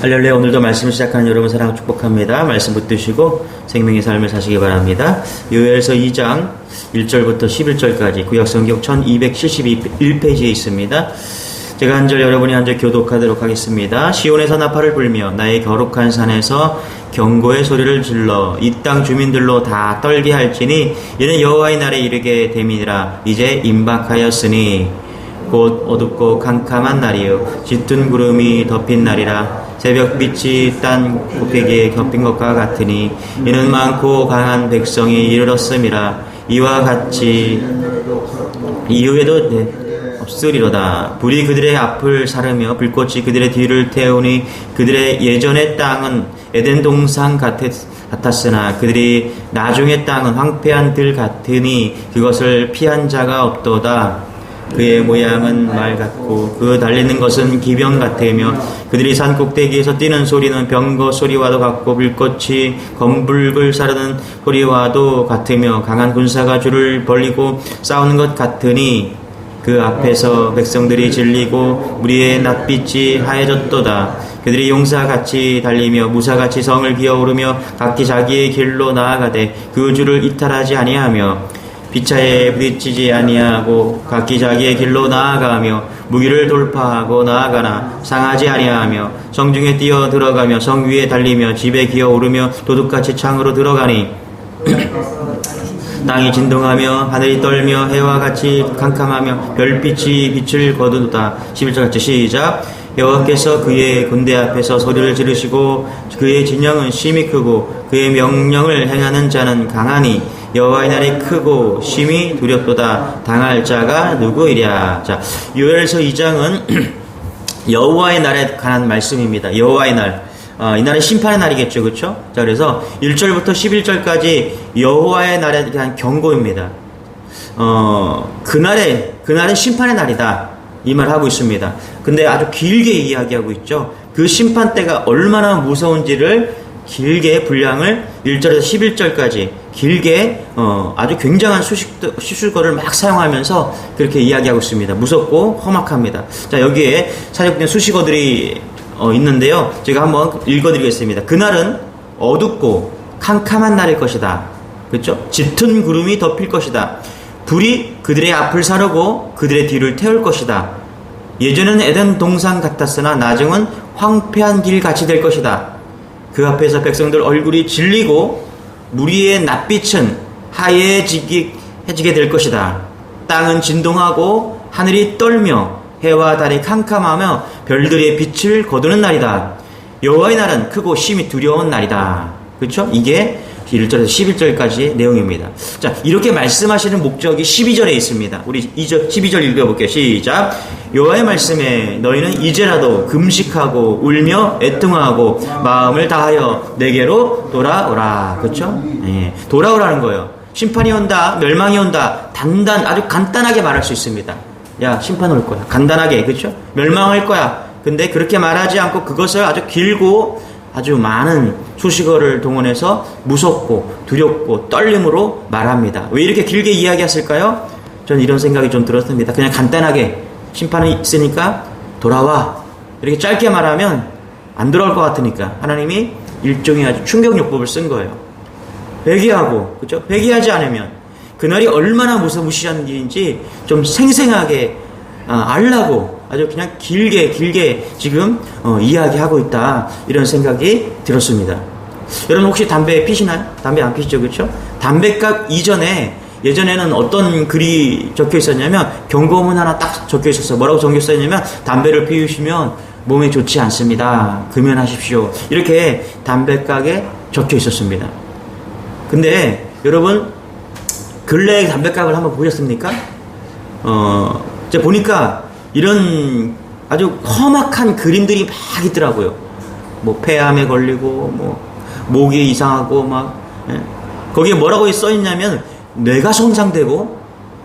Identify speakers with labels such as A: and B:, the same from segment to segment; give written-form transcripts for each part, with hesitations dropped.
A: 할렐루야. 오늘도 말씀을 시작하는 여러분 사랑 축복합니다. 말씀 붙드시고 생명의 삶을 사시기 바랍니다. 요엘서 2장 1절부터 11절까지 구약성경 1271페이지에 있습니다. 제가 한 절 여러분이 한 절 교독하도록 하겠습니다. 시온에서 나팔을 불며 나의 거룩한 산에서 경고의 소리를 질러 이 땅 주민들로 다 떨게 할지니 이는 여호와의 날에 이르게 됨이니라. 이제 임박하였으니 곧 어둡고 캄캄한 날이요 짙은 구름이 덮인 날이라. 새벽빛이 딴 꼭대기에 겹힌 것과 같으니 이는 많고 강한 백성이 이르렀음이라. 이와 같이 이후에도 없으리로다. 불이 그들의 앞을 사르며 불꽃이 그들의 뒤를 태우니 그들의 예전의 땅은 에덴 동산 같았으나 그들이 나중의 땅은 황폐한 들 같으니 그것을 피한 자가 없도다. 그의 모양은 말 같고 그 달리는 것은 기병 같으며 그들이 산 꼭대기에서 뛰는 소리는 병거 소리와도 같고 불꽃이 검붉을 사르는 소리와도 같으며 강한 군사가 줄을 벌리고 싸우는 것 같으니 그 앞에서 백성들이 질리고 무리의 낯빛이 하얘졌도다. 그들이 용사같이 달리며 무사같이 성을 기어오르며 각기 자기의 길로 나아가되 그 줄을 이탈하지 아니하며 비차에 부딪히지 아니하고 각기 자기의 길로 나아가며 무기를 돌파하고 나아가나 상하지 아니하며 성중에 뛰어 들어가며 성 위에 달리며 집에 기어오르며 도둑같이 창으로 들어가니 땅이 진동하며 하늘이 떨며 해와 같이 캄캄하며 별빛이 빛을 거두다. 11절같이 시작. 여호와께서 그의 군대 앞에서 소리를 지르시고 그의 진영은 심히 크고 그의 명령을 행하는 자는 강하니 여호와의 날이 크고 심히 두렵도다. 당할 자가 누구이랴. 자, 요엘서 2장은 여호와의 날에 관한 말씀입니다. 여호와의 날. 이 날은 심판의 날이겠죠. 그렇죠? 자, 그래서 1절부터 11절까지 여호와의 날에 대한 경고입니다. 그날은 심판의 날이다. 이 말 하고 있습니다. 근데 아주 길게 이야기하고 있죠. 그 심판 때가 얼마나 무서운지를 길게 분량을 1절에서 11절까지 길게 아주 굉장한 수식어를 막 사용하면서 그렇게 이야기하고 있습니다. 무섭고 험악합니다. 자, 여기에 사역된 수식어들이 있는데요. 제가 한번 읽어드리겠습니다. 그날은 어둡고 캄캄한 날일 것이다. 그렇죠? 짙은 구름이 덮일 것이다. 불이 그들의 앞을 사르고 그들의 뒤를 태울 것이다. 예전에는 에덴 동산 같았으나 나중은 황폐한 길 같이 될 것이다. 그 앞에서 백성들 얼굴이 질리고 무리의 낯빛은 하얘지게 될 것이다. 땅은 진동하고 하늘이 떨며 해와 달이 캄캄하며 별들의 빛을 거두는 날이다. 여호와의 날은 크고 심히 두려운 날이다. 그렇죠? 이게 1절에서 11절까지의 내용입니다. 자, 이렇게 말씀하시는 목적이 12절에 있습니다. 우리 12절 읽어볼게요. 시작. 여호와의 말씀에 너희는 이제라도 금식하고 울며 애통하고 마음을 다하여 내게로 돌아오라. 그렇죠? 예, 돌아오라는 거예요. 심판이 온다, 멸망이 온다. 아주 간단하게 말할 수 있습니다. 야, 심판 올 거야. 간단하게, 그렇죠? 멸망할 거야. 근데 그렇게 말하지 않고 그것을 아주 길고 아주 많은 수식어를 동원해서 무섭고 두렵고 떨림으로 말합니다. 왜 이렇게 길게 이야기했을까요? 저는 이런 생각이 좀 들었습니다. 그냥 간단하게 심판이 있으니까 돌아와. 이렇게 짧게 말하면 안 돌아올 것 같으니까 하나님이 일종의 아주 충격요법을 쓴 거예요. 회개하고, 그렇죠? 회개하지 않으면 그날이 얼마나 무시한 일인지 좀 생생하게 알라고 아주 그냥 길게 지금 이야기하고 있다. 이런 생각이 들었습니다. 여러분 혹시 담배 피시나요? 담배 안 피시죠? 그렇죠? 담배값 예전에는 어떤 글이 적혀 있었냐면 경고문 하나 딱 적혀 있었어요. 뭐라고 적혀 있었냐면 담배를 피우시면 몸에 좋지 않습니다. 금연하십시오. 이렇게 담배값에 적혀 있었습니다. 근데 여러분 근래에 담배값을 한번 보셨습니까? 제가 보니까 이런 아주 험악한 그림들이 막 있더라고요. 뭐 폐암에 걸리고 뭐 목이 이상하고 막 거기에 뭐라고 써 있냐면 뇌가 손상되고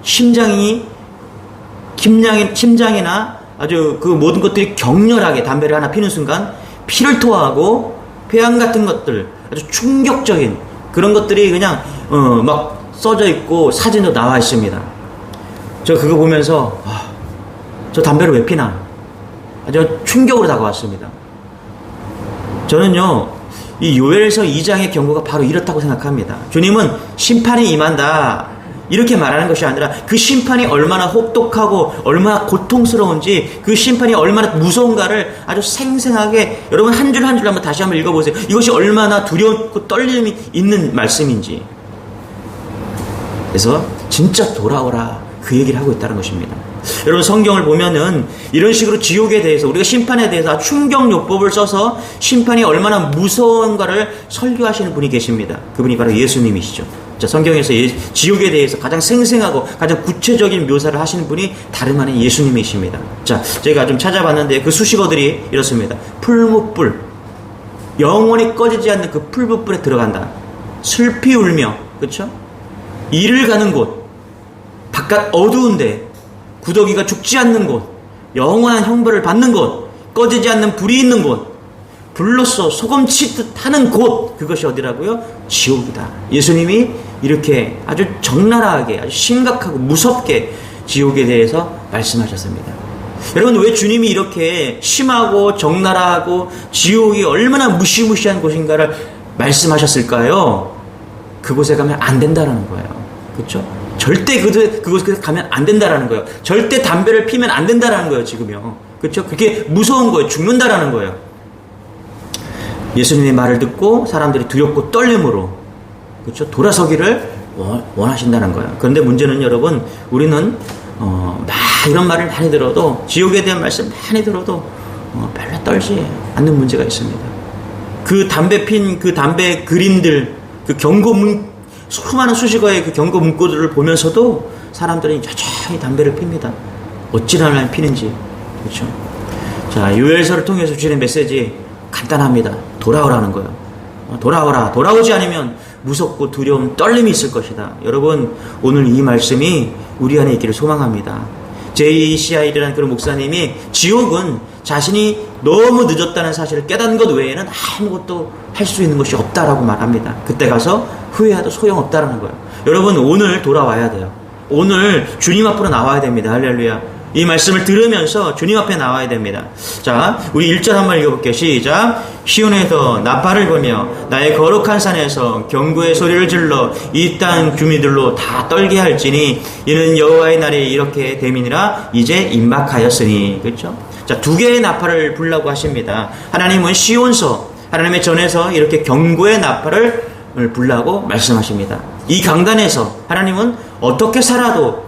A: 심장이나 아주 그 모든 것들이 격렬하게 담배를 하나 피는 순간 피를 토하고 폐암 같은 것들 아주 충격적인 그런 것들이 그냥 막 써져 있고 사진도 나와 있습니다. 저 그거 보면서 저 담배를 왜 피나? 아주 충격으로 다가왔습니다. 저는요, 이 요엘서 2장의 경고가 바로 이렇다고 생각합니다. 주님은 심판이 임한다, 이렇게 말하는 것이 아니라 그 심판이 얼마나 혹독하고 얼마나 고통스러운지, 그 심판이 얼마나 무서운가를 아주 생생하게 여러분 한 줄 한 줄 한번 다시 한번 읽어보세요. 이것이 얼마나 두렵고 떨림이 있는 말씀인지. 그래서 진짜 돌아오라, 그 얘기를 하고 있다는 것입니다. 여러분, 성경을 보면은 이런 식으로 지옥에 대해서, 우리가 심판에 대해서 충격요법을 써서 심판이 얼마나 무서운가를 설교하시는 분이 계십니다. 그분이 바로 예수님이시죠. 자, 성경에서 지옥에 대해서 가장 생생하고 가장 구체적인 묘사를 하시는 분이 다름 아닌 예수님이십니다. 자, 제가 좀 찾아봤는데 그 수식어들이 이렇습니다. 풀무불, 영원히 꺼지지 않는 그 풀무불에 들어간다. 슬피 울며, 그렇죠? 이를 가는 곳, 바깥 어두운데 구더기가 죽지 않는 곳, 영원한 형벌을 받는 곳, 꺼지지 않는 불이 있는 곳, 불로써 소금치듯 하는 곳, 그것이 어디라고요? 지옥이다. 예수님이 이렇게 아주 적나라하게, 아주 심각하고 무섭게 지옥에 대해서 말씀하셨습니다. 여러분, 왜 주님이 이렇게 심하고 적나라하고 지옥이 얼마나 무시무시한 곳인가를 말씀하셨을까요? 그곳에 가면 안 된다라는 거예요. 그렇죠? 절대 그곳에 가면 안 된다라는 거예요. 절대 담배를 피면 안 된다라는 거예요, 지금요. 그렇죠? 그게 무서운 거예요. 죽는다라는 거예요. 예수님의 말을 듣고 사람들이 두렵고 떨림으로, 그렇죠? 돌아서기를 원하신다는 거예요. 그런데 문제는 여러분, 우리는 막 이런 말을 많이 들어도, 지옥에 대한 말씀 많이 들어도 별로 떨지 않는 문제가 있습니다. 그 담배 그림들, 그 경고문, 수많은 수식어의 그 경고 문구들을 보면서도 사람들은 여전히 담배를 핍니다. 어찌나 피는지. 그렇죠? 자, 요엘서를 통해서 주시는 메시지 간단합니다. 돌아오라는 거예요. 돌아오라. 돌아오지 않으면 무섭고 두려움, 떨림이 있을 것이다. 여러분, 오늘 이 말씀이 우리 안에 있기를 소망합니다. JCI라는 그런 목사님이 지옥은 자신이 너무 늦었다는 사실을 깨닫는 것 외에는 아무것도 할 수 있는 것이 없다라고 말합니다. 그때 가서 후회해도 소용없다라는 거예요. 여러분, 오늘 돌아와야 돼요. 오늘 주님 앞으로 나와야 됩니다. 할렐루야. 이 말씀을 들으면서 주님 앞에 나와야 됩니다. 자, 우리 1절 한번 읽어볼게요. 시작. 시온에서 나팔을 불며 나의 거룩한 산에서 경고의 소리를 질러 이 땅 주민들로 다 떨게 할지니 이는 여호와의 날이 이렇게 됨이니라. 이제 임박하였으니. 그렇죠? 자, 두 개의 나팔을 불라고 하십니다. 하나님은 시온서, 하나님의 전에서 이렇게 경고의 나팔을 불라고 말씀하십니다. 이 강단에서 하나님은 어떻게 살아도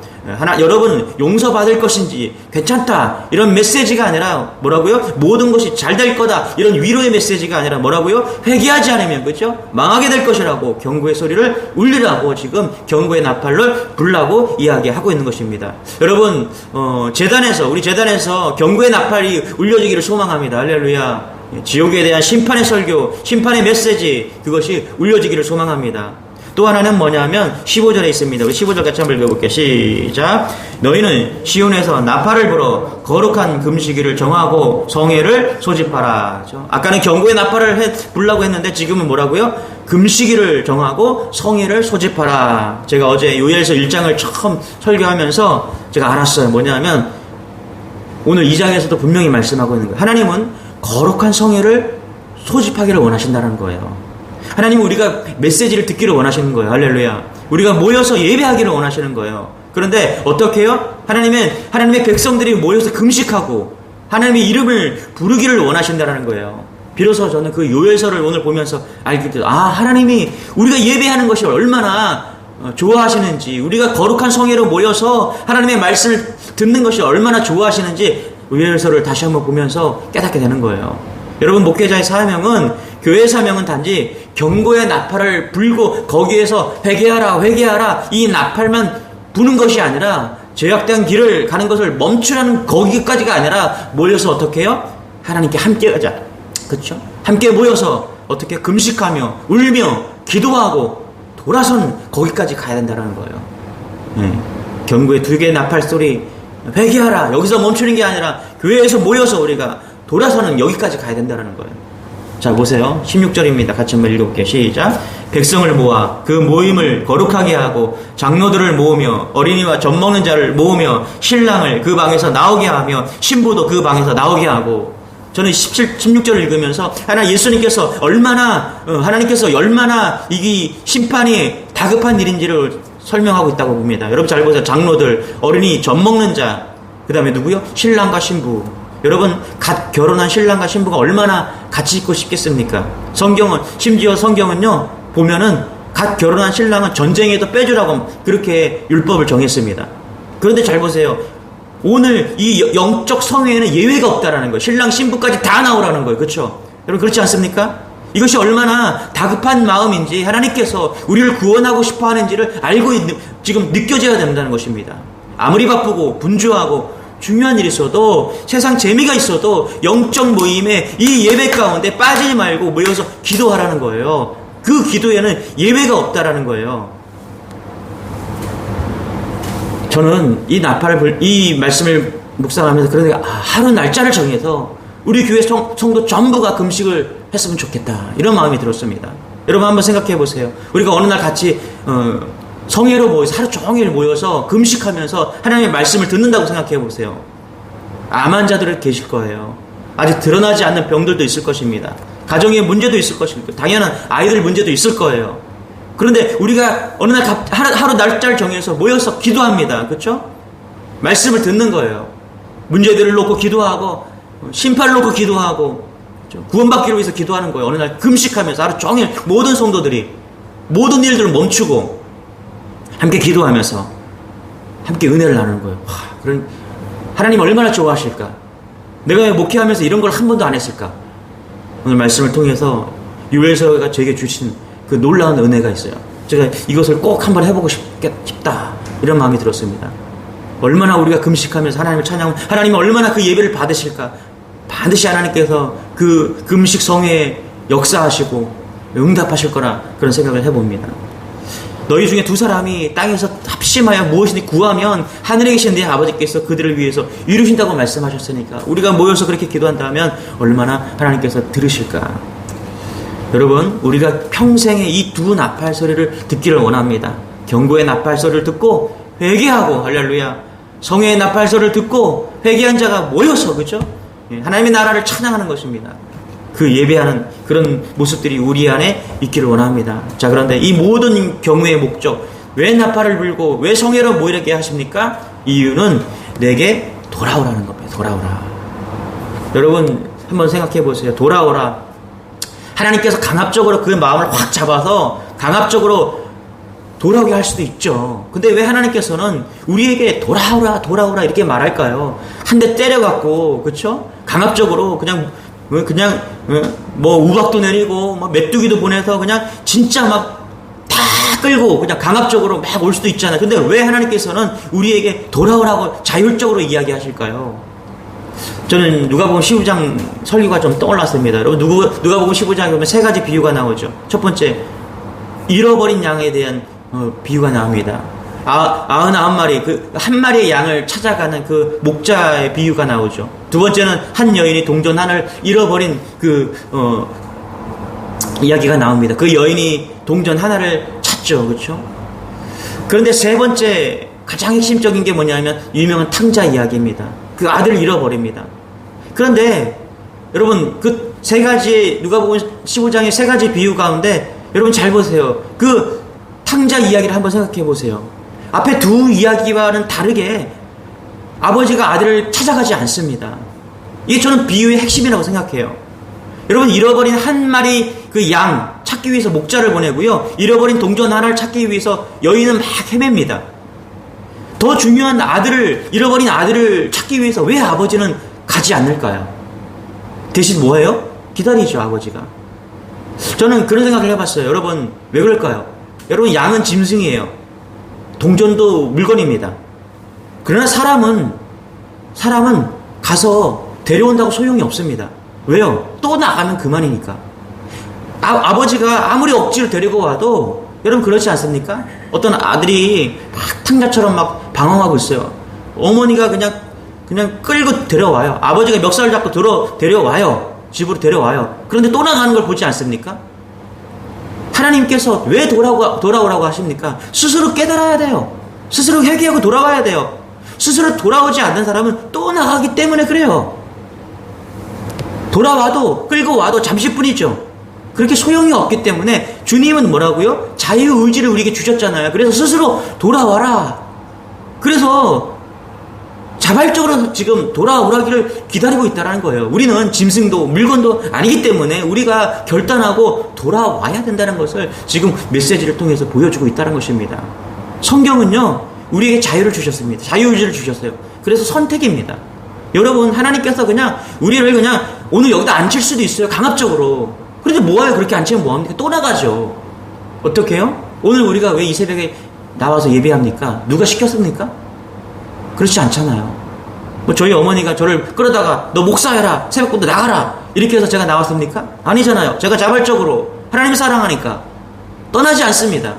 A: 여러분 용서받을 것인지 괜찮다, 이런 메시지가 아니라 뭐라고요? 모든 것이 잘 될 거다, 이런 위로의 메시지가 아니라 뭐라고요? 회개하지 않으면, 그렇죠? 망하게 될 것이라고 경고의 소리를 울리라고 지금 경고의 나팔을 불라고 이야기하고 있는 것입니다. 여러분, 우리 재단에서 경고의 나팔이 울려지기를 소망합니다. 할렐루야. 지옥에 대한 심판의 설교, 심판의 메시지, 그것이 울려지기를 소망합니다. 또 하나는 뭐냐면 15절에 있습니다. 우리 15절 같이 한번 읽어볼게요. 시작. 너희는 시온에서 나팔을 불어 거룩한 금식일을 정하고 성회를 소집하라. 아까는 경고의 나팔을 불라고 했는데 지금은 뭐라고요? 금식일을 정하고 성회를 소집하라. 제가 어제 요엘서 1장을 처음 설교하면서 제가 알았어요. 뭐냐면 오늘 2장에서도 분명히 말씀하고 있는 거예요. 하나님은 거룩한 성회를 소집하기를 원하신다는 거예요. 하나님은 우리가 메시지를 듣기를 원하시는 거예요. 할렐루야. 우리가 모여서 예배하기를 원하시는 거예요. 그런데 어떻게 해요? 하나님의 백성들이 모여서 금식하고 하나님의 이름을 부르기를 원하신다는 거예요. 비로소 저는 그 요엘서를 오늘 보면서 알게 됐어요. 하나님이 우리가 예배하는 것이 얼마나 좋아하시는지, 우리가 거룩한 성회로 모여서 하나님의 말씀을 듣는 것이 얼마나 좋아하시는지 요엘서를 다시 한번 보면서 깨닫게 되는 거예요. 여러분, 목회자의 사명은, 교회의 사명은 단지 경고의 나팔을 불고 거기에서 회개하라 이 나팔만 부는 것이 아니라 죄악된 길을 가는 것을 멈추라는 거기까지가 아니라 모여서 어떻게 해요? 하나님께 함께 하자. 그렇죠? 함께 모여서 어떻게 금식하며 울며 기도하고 돌아선 거기까지 가야 된다는 거예요. 경고의 두 개의 나팔 소리, 회개하라, 여기서 멈추는 게 아니라 교회에서 모여서 우리가 돌아서는 여기까지 가야 된다는 거예요. 자, 보세요. 16절입니다. 같이 한번 읽어볼게요. 시작. 백성을 모아 그 모임을 거룩하게 하고 장로들을 모으며 어린이와 젖 먹는 자를 모으며 신랑을 그 방에서 나오게 하며 신부도 그 방에서 나오게 하고. 저는 16절을 읽으면서 예수님께서 하나님께서 얼마나 이 심판이 다급한 일인지를 설명하고 있다고 봅니다. 여러분 잘 보세요. 장로들, 어린이, 젖 먹는 자, 그 다음에 누구요? 신랑과 신부. 여러분 갓 결혼한 신랑과 신부가 얼마나 같이 있고 싶겠습니까? 심지어 성경은요 보면은 갓 결혼한 신랑은 전쟁에도 빼주라고 그렇게 율법을 정했습니다. 그런데 잘 보세요. 오늘 이 영적 성회에는 예외가 없다라는 거예요. 신랑 신부까지 다 나오라는 거예요. 그렇죠? 여러분 그렇지 않습니까? 이것이 얼마나 다급한 마음인지 하나님께서 우리를 구원하고 싶어 하는지를 알고 지금 느껴져야 된다는 것입니다. 아무리 바쁘고 분주하고 중요한 일이 있어도 세상 재미가 있어도 영적 모임에 이 예배 가운데 빠지지 말고 모여서 기도하라는 거예요. 그 기도에는 예외가 없다라는 거예요. 저는 이 말씀을 묵상하면서 그런데 하루 날짜를 정해서 우리 교회 성도 전부가 금식을 했으면 좋겠다 이런 마음이 들었습니다. 여러분 한번 생각해 보세요. 우리가 어느 날 같이 성회로 모여서 하루 종일 모여서 금식하면서 하나님의 말씀을 듣는다고 생각해 보세요. 암 환자들은 계실 거예요. 아직 드러나지 않는 병들도 있을 것입니다. 가정의 문제도 있을 것입니다. 당연한 아이들 문제도 있을 거예요. 그런데 우리가 어느 날 하루 날짜를 정해서 모여서 기도합니다. 그렇죠? 말씀을 듣는 거예요. 문제들을 놓고 기도하고 심판을 놓고 기도하고 구원받기를 위해서 기도하는 거예요. 어느 날 금식하면서 하루 종일 모든 성도들이 모든 일들을 멈추고 함께 기도하면서 함께 은혜를 나누는 거예요. 그런 하나님 얼마나 좋아하실까? 내가 왜 목회하면서 이런 걸 한 번도 안 했을까? 오늘 말씀을 통해서 유엘서가 저에게 주신 그 놀라운 은혜가 있어요. 제가 이것을 꼭 한번 해보고 싶다 이런 마음이 들었습니다. 얼마나 우리가 금식하면서 하나님을 찬양하면 하나님이 얼마나 그 예배를 받으실까? 반드시 하나님께서 그 금식 성회에 역사하시고 응답하실 거라 그런 생각을 해봅니다. 너희 중에 두 사람이 땅에서 합심하여 무엇이든지 구하면 하늘에 계신 내 아버지께서 그들을 위해서 이루신다고 말씀하셨으니까 우리가 모여서 그렇게 기도한다면 얼마나 하나님께서 들으실까. 여러분 우리가 평생에 이 두 나팔 소리를 듣기를 원합니다. 경고의 나팔 소리를 듣고 회개하고 할렐루야 성회의 나팔 소리를 듣고 회개한 자가 모여서 그렇죠? 하나님의 나라를 찬양하는 것입니다. 그 예배하는 그런 모습들이 우리 안에 있기를 원합니다. 자, 그런데 이 모든 경우의 목적, 왜 나팔을 불고 왜 성회로 모이게 하십니까? 이유는 내게 돌아오라는 겁니다. 돌아오라. 여러분 한번 생각해 보세요. 돌아오라. 하나님께서 강압적으로 그 마음을 확 잡아서 강압적으로 돌아오게 할 수도 있죠. 근데 왜 하나님께서는 우리에게 돌아오라 돌아오라 이렇게 말할까요? 한 대 때려갖고 그렇죠? 강압적으로 그냥 뭐 우박도 내리고 뭐 메뚜기도 보내서 그냥 진짜 막 다 끌고 그냥 강압적으로 막 올 수도 있잖아요. 근데 왜 하나님께서는 우리에게 돌아오라고 자율적으로 이야기하실까요? 저는 누가복음 15장 설교가 좀 떠올랐습니다. 여러분 누가복음 15장에 보면 세 가지 비유가 나오죠. 첫 번째 잃어버린 양에 대한 비유가 나옵니다. 99마리 그 한 마리의 양을 찾아가는 그 목자의 비유가 나오죠. 두 번째는 한 여인이 동전 하나를 잃어버린 이야기가 나옵니다. 그 여인이 동전 하나를 찾죠. 그렇죠? 그런데 세 번째 가장 핵심적인 게 뭐냐면 유명한 탕자 이야기입니다. 그 아들을 잃어버립니다. 그런데 여러분 그 세 가지 누가복음 15장의 세 가지 비유 가운데 여러분 잘 보세요. 그 탕자 이야기를 한번 생각해 보세요. 앞에 두 이야기와는 다르게 아버지가 아들을 찾아가지 않습니다. 이게 저는 비유의 핵심이라고 생각해요. 여러분 잃어버린 한 마리 그 양 찾기 위해서 목자를 보내고요. 잃어버린 동전 하나를 찾기 위해서 여인은 막 헤맵니다. 더 중요한 잃어버린 아들을 찾기 위해서 왜 아버지는 가지 않을까요? 대신 뭐예요? 기다리죠, 아버지가. 저는 그런 생각을 해봤어요. 여러분, 왜 그럴까요? 여러분, 양은 짐승이에요. 동전도 물건입니다. 그러나 사람은 가서 데려온다고 소용이 없습니다. 왜요? 또 나가면 그만이니까. 아버지가 아무리 억지로 데리고 와도 여러분 그렇지 않습니까? 어떤 아들이 막 탕자처럼 막 방황하고 있어요. 어머니가 그냥 끌고 데려와요. 아버지가 멱살 잡고 데려와요. 집으로 데려와요. 그런데 또 나가는 걸 보지 않습니까? 하나님께서 왜 돌아오라고 하십니까? 스스로 깨달아야 돼요. 스스로 회개하고 돌아와야 돼요. 스스로 돌아오지 않는 사람은 또 나가기 때문에 그래요. 돌아와도 끌고 와도 잠시뿐이죠. 그렇게 소용이 없기 때문에 주님은 뭐라고요? 자유의지를 우리에게 주셨잖아요. 그래서 스스로 돌아와라. 그래서 자발적으로 지금 돌아오라기를 기다리고 있다는 거예요. 우리는 짐승도 물건도 아니기 때문에 우리가 결단하고 돌아와야 된다는 것을 지금 메시지를 통해서 보여주고 있다는 것입니다. 성경은요, 우리에게 자유를 주셨습니다. 자유의지를 주셨어요. 그래서 선택입니다. 여러분, 하나님께서 그냥 우리를 그냥 오늘 여기다 앉힐 수도 있어요. 강압적으로. 그런데 뭐예요? 그렇게 앉히면 뭐합니까? 또 나가죠. 어떻게 해요? 오늘 우리가 왜 이 새벽에 나와서 예배합니까? 누가 시켰습니까? 그렇지 않잖아요. 뭐 저희 어머니가 저를 끌어다가 너 목사해라, 새벽부터 나가라 이렇게 해서 제가 나왔습니까? 아니잖아요. 제가 자발적으로 하나님을 사랑하니까 떠나지 않습니다.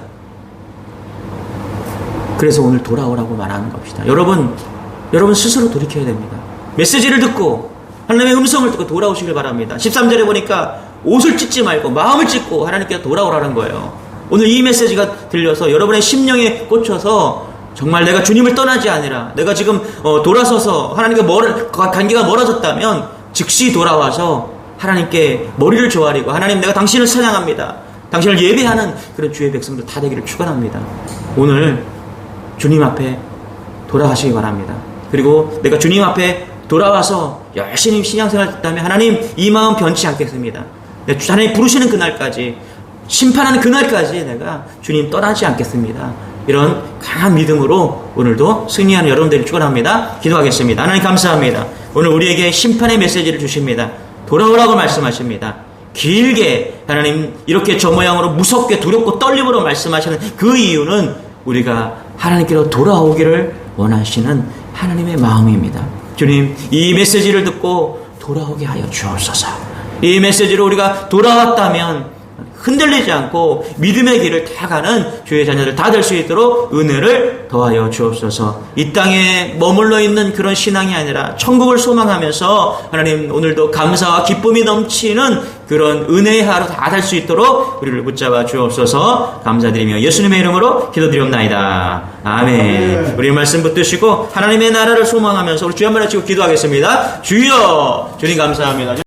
A: 그래서 오늘 돌아오라고 말하는 겁니다. 여러분 스스로 돌이켜야 됩니다. 메시지를 듣고 하나님의 음성을 듣고 돌아오시길 바랍니다. 13절에 보니까 옷을 찢지 말고 마음을 찢고 하나님께서 돌아오라는 거예요. 오늘 이 메시지가 들려서 여러분의 심령에 꽂혀서 정말 내가 주님을 떠나지 아니라 내가 지금 돌아서서 하나님과 관계가 멀어졌다면 즉시 돌아와서 하나님께 머리를 조아리고 하나님 내가 당신을 찬양합니다. 당신을 예배하는 그런 주의 백성들 다 되기를 축원합니다. 오늘 주님 앞에 돌아가시기 바랍니다. 그리고 내가 주님 앞에 돌아와서 열심히 신앙생활을 했다면 하나님 이 마음 변치 않겠습니다. 하나님 부르시는 그날까지 심판하는 그날까지 내가 주님 떠나지 않겠습니다. 이런 강한 믿음으로 오늘도 승리하는 여러분들을 축원합니다. 기도하겠습니다. 하나님 감사합니다. 오늘 우리에게 심판의 메시지를 주십니다. 돌아오라고 말씀하십니다. 길게 하나님 이렇게 저 모양으로 무섭게 두렵고 떨림으로 말씀하시는 그 이유는 우리가 하나님께로 돌아오기를 원하시는 하나님의 마음입니다. 주님 이 메시지를 듣고 돌아오게 하여 주옵소서. 이 메시지로 우리가 돌아왔다면 흔들리지 않고 믿음의 길을 다 가는 주의 자녀들 다 될 수 있도록 은혜를 더하여 주옵소서. 이 땅에 머물러 있는 그런 신앙이 아니라 천국을 소망하면서 하나님 오늘도 감사와 기쁨이 넘치는 그런 은혜의 하루 다 될 수 있도록 우리를 붙잡아 주옵소서. 감사드리며 예수님의 이름으로 기도드리옵나이다. 아멘. 우리 말씀 붙드시고 하나님의 나라를 소망하면서 우리 주여 한번 외치고 기도하겠습니다. 주여, 주님 감사합니다.